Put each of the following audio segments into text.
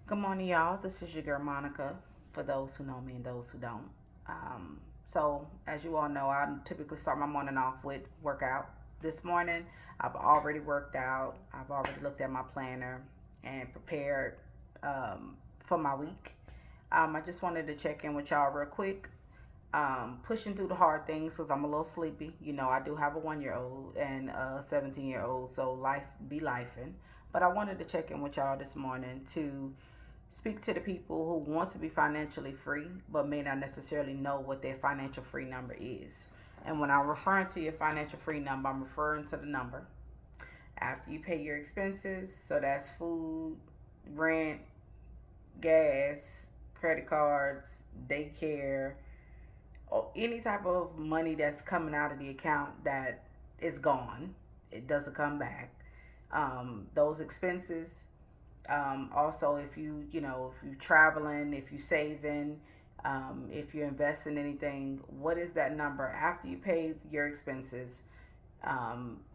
Good morning, y'all. This is your girl Monica. For those who know me and those who don't, as you all know, I typically start my morning off with workout. This morning, I've already worked out. I've already looked at my planner and prepared for my week. I just wanted to check in with y'all real quick. Pushing through the hard things because I'm a little sleepy. You know, I do have a 1 year old and a 17-year old, so life be lifing. But I wanted to check in with y'all this morning to speak to the people who want to be financially free but may not necessarily know what their financial free number is. And when I'm referring to your financial free number, I'm referring to the number after you pay your expenses. So that's food, rent, gas, credit cards, daycare, or any type of money that's coming out of the account that is gone. It doesn't come back. Those expenses, also, if if you're traveling, if you're saving, if you're investing in anything, what is that number after you pay your expenses?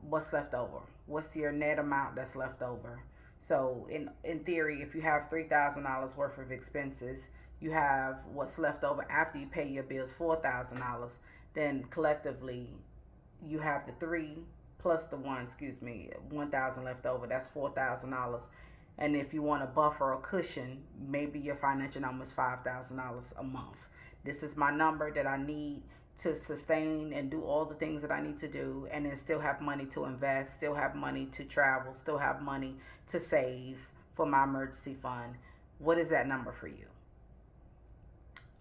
What's left over? What's your net amount that's left over? So, in theory, if you have $3,000 worth of expenses, you have what's left over after you pay your bills, $4,000. Then collectively, you have the three plus the one, 1,000 left over. That's $4,000. And if you want a buffer or cushion, maybe your financial number is $5,000 a month. This is my number that I need to sustain and do all the things that I need to do, and then still have money to invest, still have money to travel, still have money to save for my emergency fund. What is that number for you?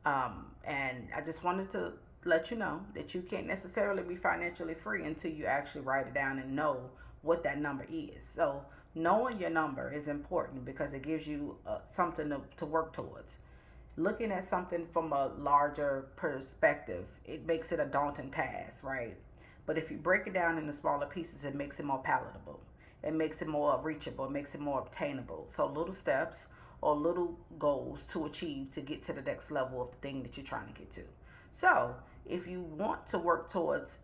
And I just wanted to let you know that you can't necessarily be financially free until you actually write it down and know what that number is. So, knowing your number is important because it gives you something to work towards. Looking at something from a larger perspective, it makes it a daunting task, right? But if you break it down into smaller pieces, it makes it more palatable. It makes it more reachable. It makes it more obtainable. So little steps or little goals to achieve to get to the next level of the thing that you're trying to get to. So if you want to work towards,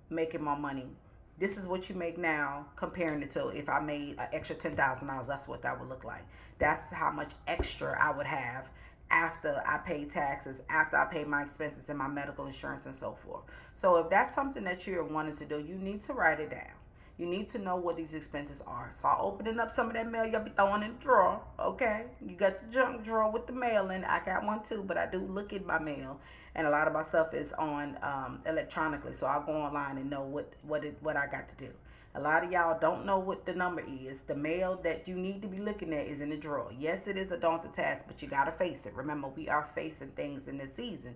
making more money, this is what you make now comparing it to if I made an extra $10,000. That's what that would look like. That's how much extra I would have after I pay taxes, after I pay my expenses and my medical insurance and so forth. So if that's something that you're wanting to do, you need to write it down. You need to know what these expenses are. Start opening up some of that mail you'll be throwing in the drawer. Okay, you got the junk drawer with the mail in. I got one too, but I do look at my mail, and a lot of my stuff is on electronically. So I'll go online and know what I got to do. A lot of y'all don't know what the number is. The mail that you need to be looking at is in the drawer. Yes, it is a daunting task, but you got to face it. Remember, we are facing things in this season,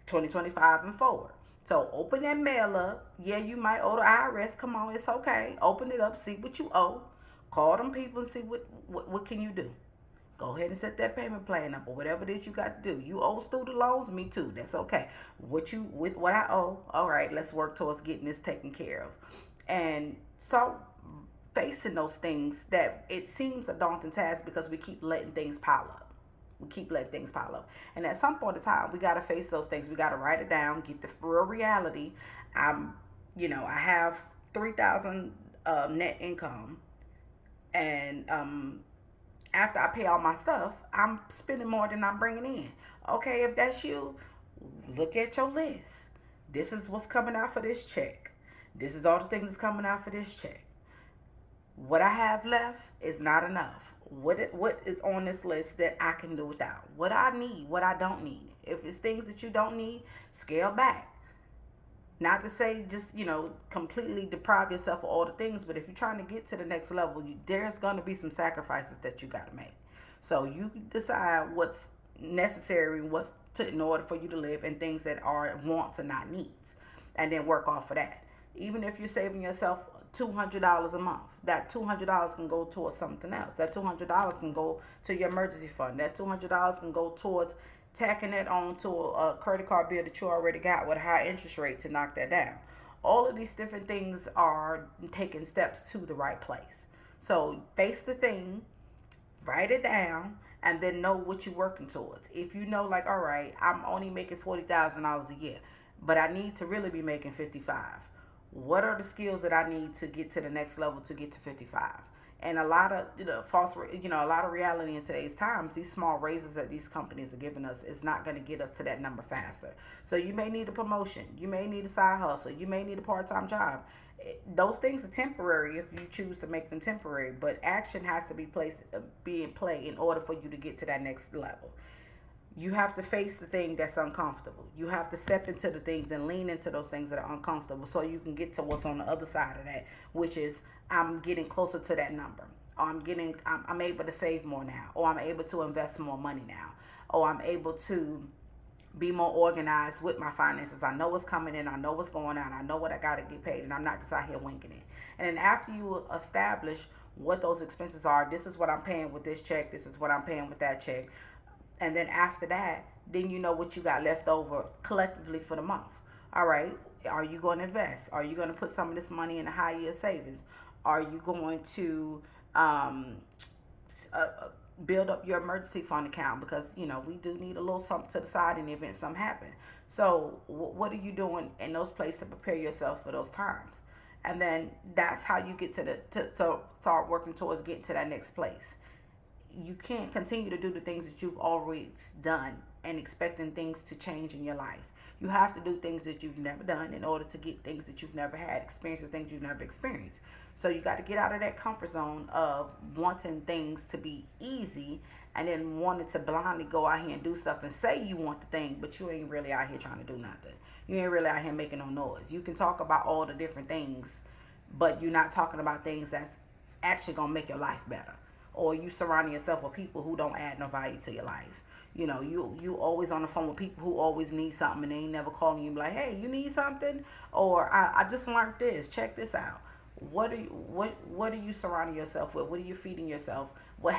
2025 and forward. So open that mail up. Yeah, you might owe the IRS. Come on, it's okay. Open it up, see what you owe. Call them people and see what can you do. Go ahead and set that payment plan up or whatever it is you got to do. You owe student loans, me too. That's okay. What I owe, all right, let's work towards getting this taken care of. And so facing those things that it seems a daunting task because we keep letting things pile up. We keep letting things pile up. And at some point in time, we got to face those things. We got to write it down, get the real reality. I'm, I have 3,000 net income, and after I pay all my stuff, I'm spending more than I'm bringing in. Okay, if that's you, look at your list. This is what's coming out for this check. This is all the things that's coming out for this check. What I have left is not enough. What is on this list that I can do without? What I need, what I don't need. If it's things that you don't need, scale back. Not to say just, completely deprive yourself of all the things, but if you're trying to get to the next level, there's going to be some sacrifices that you got to make. So you decide what's necessary, in order for you to live, and things that are wants and not needs, and then work off of that. Even if you're saving yourself $200 a month, that $200 can go towards something else. That $200 can go to your emergency fund. That $200 can go towards tacking it on to a credit card bill that you already got with a high interest rate to knock that down. All of these different things are taking steps to the right place. So face the thing, write it down, and then know what you're working towards. If you know, like, all right, I'm only making $40,000 a year, but I need to really be making 55. What are the skills that I need to get to the next level to get to 55? And a lot of a lot of reality in today's times, these small raises that these companies are giving us is not going to get us to that number faster. So you may need a promotion, you may need a side hustle, you may need a part-time job. Those things are temporary if you choose to make them temporary, but action has to be in play in order for you to get to that next level. You have to face the thing that's uncomfortable. You have to step into the things and lean into those things that are uncomfortable so you can get to what's on the other side of that, which is I'm getting closer to that number. Or I'm able to save more now, or I'm able to invest more money now, or I'm able to be more organized with my finances. I know what's coming in, I know what's going on, I know what I got to get paid, and I'm not just out here winking it. And then after you establish what those expenses are, this is what I'm paying with this check, this is what I'm paying with that check. And then after that, then you know what you got left over collectively for the month. All right, are you going to invest? Are you going to put some of this money in a high yield savings? Are you going to uh, build up your emergency fund account, because we do need a little something to the side in the event something happen. So what are you doing in those places to prepare yourself for those times? And then that's how you get to start working towards getting to that next place. You can't continue to do the things that you've always done and expecting things to change in your life. You have to do things that you've never done in order to get things that you've never had, experiences, things you've never experienced. So you got to get out of that comfort zone of wanting things to be easy and then wanting to blindly go out here and do stuff and say you want the thing, but you ain't really out here trying to do nothing. You ain't really out here making no noise. You can talk about all the different things, but you're not talking about things that's actually going to make your life better. Or you surrounding yourself with people who don't add no value to your life. You always on the phone with people who always need something and they ain't never calling you like, hey, you need something? Or I just learned this. Check this out. What are you surrounding yourself with? What are you feeding yourself? What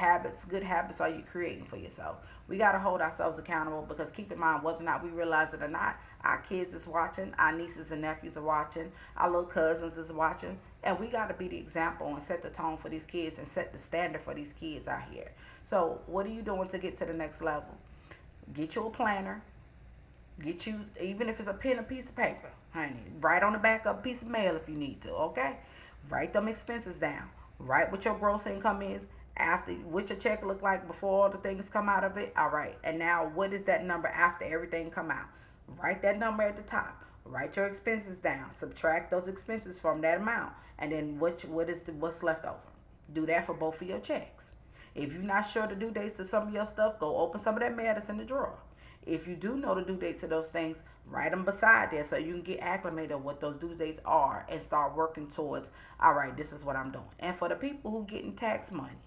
good habits are you creating for yourself? We got to hold ourselves accountable, because keep in mind, whether or not we realize it or not, our kids is watching, our nieces and nephews are watching, our little cousins is watching, and we got to be the example and set the tone for these kids and set the standard for these kids out here. So what are you doing to get to the next level? Get you a planner. Get you, even if it's a pen and piece of paper, honey, write on the back of a piece of mail if you need to, okay? Write them expenses down. Write what your gross income is, after what your check look like before all the things come out of it. All right, and now what is that number after everything come out? Write that number at the top. Write your expenses down. Subtract those expenses from that amount, and then what's left over. Do that for both of your checks. If you're not sure the due dates of some of your stuff, go open some of that mail that's in the drawer. If you do know the due dates of those things, write them beside there so you can get acclimated of what those due dates are and start working towards, all right, this is what I'm doing. And for the people who getting tax money,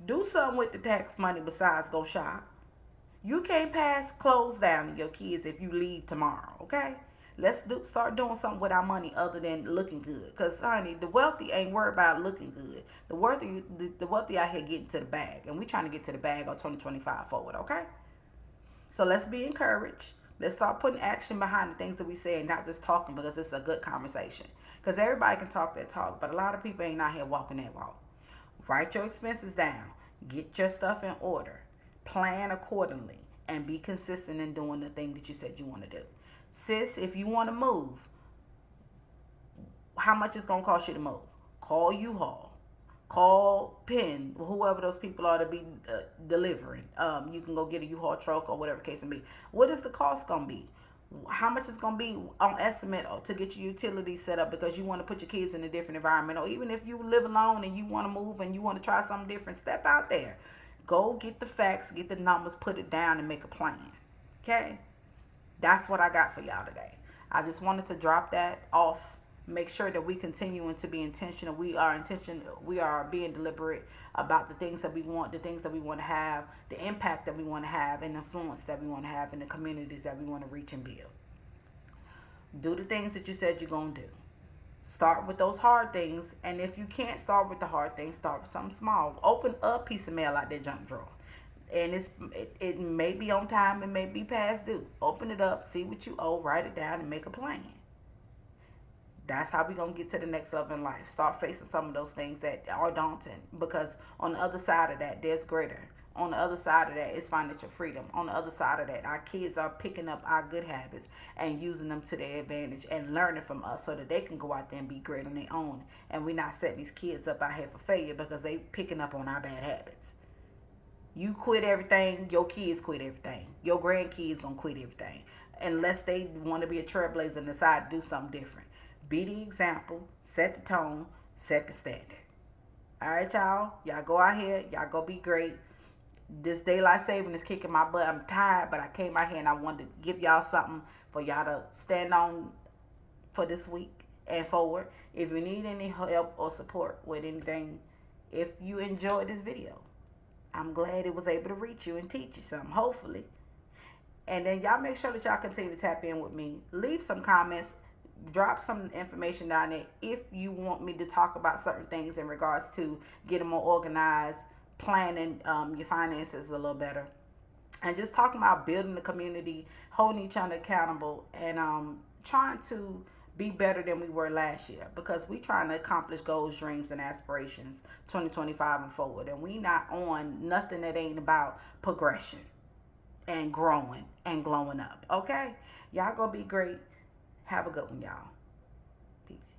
do something with the tax money besides go shop. You can't pass clothes down to your kids if you leave tomorrow, okay? Let's start doing something with our money other than looking good. Because, honey, the wealthy ain't worried about looking good. The wealthy out here getting to the bag. And we trying to get to the bag on 2025 forward, okay? So let's be encouraged. Let's start putting action behind the things that we say and not just talking, because it's a good conversation. Because everybody can talk that talk, but a lot of people ain't out here walking that walk. Write your expenses down. Get your stuff in order. Plan accordingly. And be consistent in doing the thing that you said you want to do. Sis, if you want to move, how much it's going to cost you to move? Call U-Haul. Call Penn, whoever those people are to be delivering. You can go get a U-Haul truck or whatever case may be. What is the cost going to be? How much it's going to be on estimate to get your utilities set up, because you want to put your kids in a different environment? Or even if you live alone and you want to move and you want to try something different, step out there. Go get the facts, get the numbers, put it down, and make a plan. Okay? That's what I got for y'all today. I just wanted to drop that off. Make sure that we continuing to be intentional. We are being deliberate about the things that we want, the things that we want to have, the impact that we want to have, and influence that we want to have in the communities that we want to reach and build. Do the things that you said you're going to do. Start with those hard things, and if you can't start with the hard things, start with something small. Open a piece of mail out that junk drawer. And it may be on time, it may be past due. Open it up, see what you owe, write it down, and make a plan. That's how we're going to get to the next level in life. Start facing some of those things that are daunting, because on the other side of that, there's greater. On the other side of that is financial freedom. On the other side of that, our kids are picking up our good habits and using them to their advantage and learning from us so that they can go out there and be great on their own. And we're not setting these kids up out here for failure because they picking up on our bad habits. You quit everything, your kids quit everything. Your grandkids gonna quit everything. Unless they want to be a trailblazer and decide to do something different. Be the example, set the tone, set the standard. All right, y'all. Y'all go out here. Y'all go be great. This daylight saving is kicking my butt. I'm tired, but I came out here and I wanted to give y'all something for y'all to stand on for this week and forward. If you need any help or support with anything, if you enjoyed this video, I'm glad it was able to reach you and teach you something, hopefully. And then y'all make sure that y'all continue to tap in with me. Leave some comments. Drop some information down there if you want me to talk about certain things in regards to getting more organized, planning your finances a little better, and just talking about building the community, holding each other accountable, and trying to be better than we were last year, because we trying to accomplish goals, dreams, and aspirations 2025 and forward, and we not on nothing that ain't about progression and growing and glowing up. Okay, y'all go be great. Have a good one, y'all. Peace.